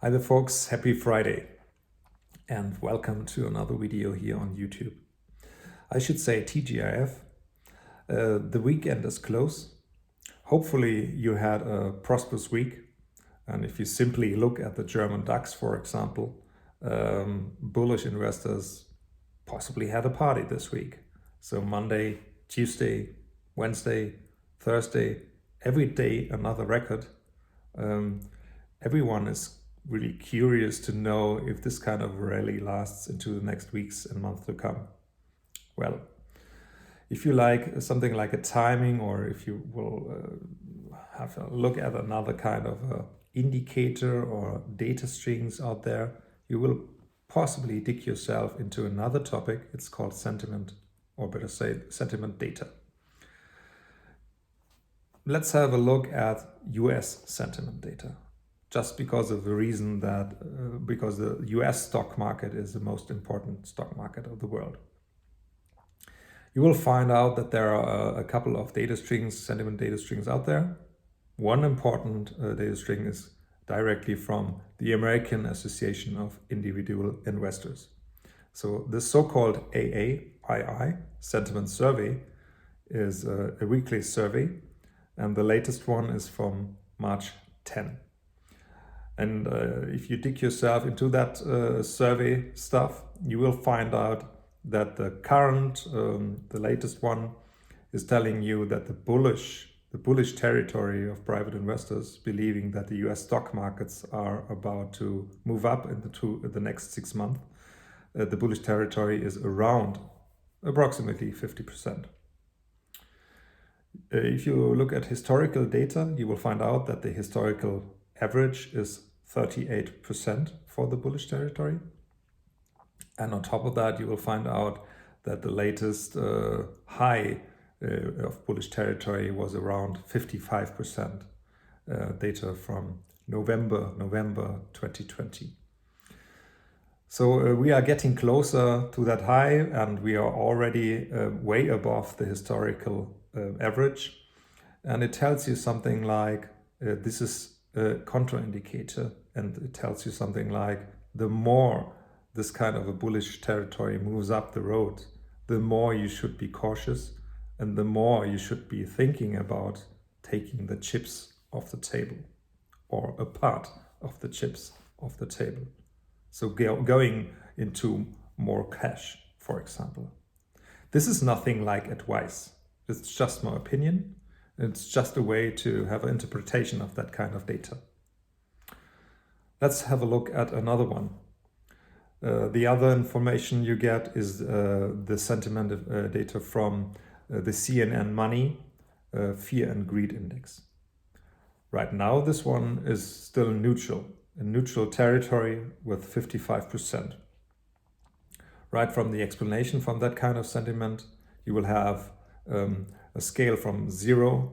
Hi there folks, happy Friday and welcome to another video here on YouTube. I should say TGIF, the weekend is close. Hopefully you had a prosperous week, and if you simply look at the German DAX, for example, bullish investors possibly had a party this week. So Monday, Tuesday, Wednesday, Thursday, every day another record. Everyone is really curious to know if this kind of rally lasts into the next weeks and months to come. Well, if you like something like a timing, or if you will have a look at another kind of indicator or data strings out there, you will possibly dig yourself into another topic. It's called sentiment, or better say sentiment data. Let's have a look at US sentiment data. Just because of the reason that because the US stock market is the most important stock market of the world. You will find out that there are a couple of data strings, sentiment data strings out there. One important data string is directly from the American Association of Individual Investors. So the so-called AAII Sentiment Survey is a weekly survey, and the latest one is from March 10. And if you dig yourself into that survey stuff, you will find out that the current, the latest one is telling you that the bullish territory of private investors, believing that the US stock markets are about to move up into the next 6 months, the bullish territory is around approximately 50%. If you look at historical data, you will find out that the historical average is 38% for the bullish territory. And on top of that, you will find out that the latest high of bullish territory was around 55%, data from November 2020. So we are getting closer to that high, and we are already way above the historical average. And it tells you something like this is a contraindicator, and it tells you something like the more this kind of a bullish territory moves up the road, the more you should be cautious, and the more you should be thinking about taking the chips off the table, or a part of the chips off the table. So going into more cash, for example. This is nothing like advice. It's just my opinion. It's just a way to have an interpretation of that kind of data. Let's have a look at another one. The other information you get is the sentiment data from the CNN Money Fear and Greed Index. Right now, this one is still neutral, a neutral territory with 55%. Right from the explanation from that kind of sentiment, you will have a scale from 0,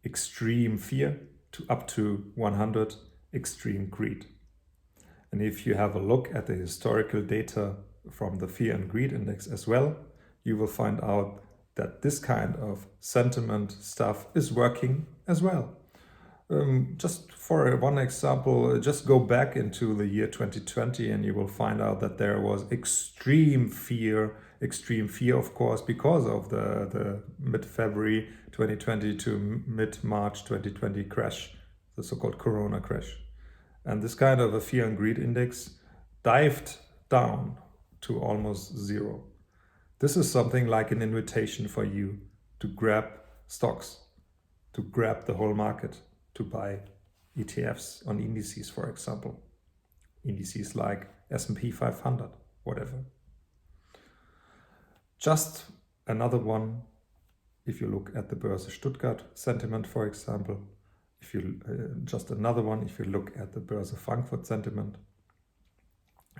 extreme fear, to up to 100, extreme greed. And if you have a look at the historical data from the Fear and Greed Index as well, you will find out that this kind of sentiment stuff is working as well. Just for one example, just go back into the year 2020 and you will find out that there was extreme fear, of course, because of the mid-February 2020 to mid-March 2020 crash, the so-called Corona crash. And this kind of a Fear and Greed Index dived down to almost 0. This is something like an invitation for you to grab stocks, to grab the whole market, to buy ETFs on indices, for example. Indices like S&P 500, whatever. Just another one, if you look at the Börse Stuttgart sentiment, for example. If you just another one, if you look at the Börse Frankfurt sentiment.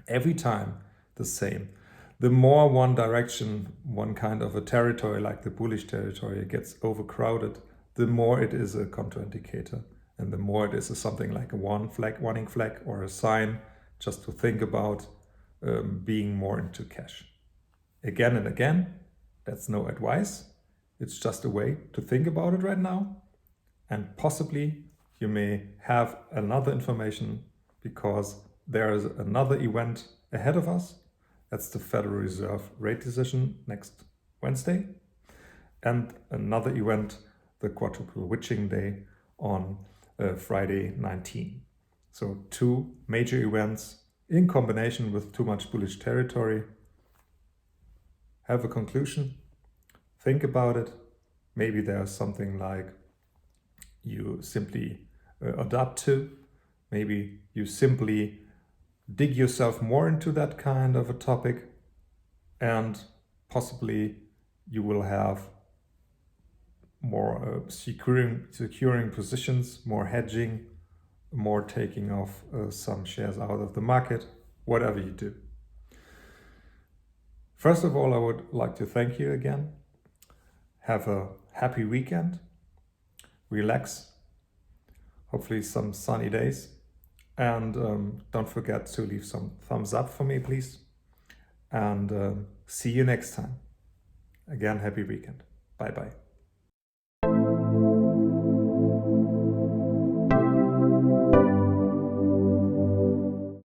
Every time the same. The more one direction, one kind of a territory like the bullish territory gets overcrowded, the more it is a contraindicator, and the more it is something like a warning flag or a sign just to think about being more into cash. Again and again, that's no advice. It's just a way to think about it right now, and possibly you may have another information because there is another event ahead of us. That's the Federal Reserve rate decision next Wednesday, and another event, the quadruple witching day on Friday 19. So two major events in combination with too much bullish territory. Have a conclusion, think about it. Maybe there's something like you simply adapt to. Maybe you simply dig yourself more into that kind of a topic, and possibly you will have more securing positions, more hedging, more taking off some shares out of the market, whatever you do. First of all, I would like to thank you again. Have a happy weekend. Relax. Hopefully some sunny days. And don't forget to leave some thumbs up for me, please. And see you next time. Again, happy weekend. Bye-bye.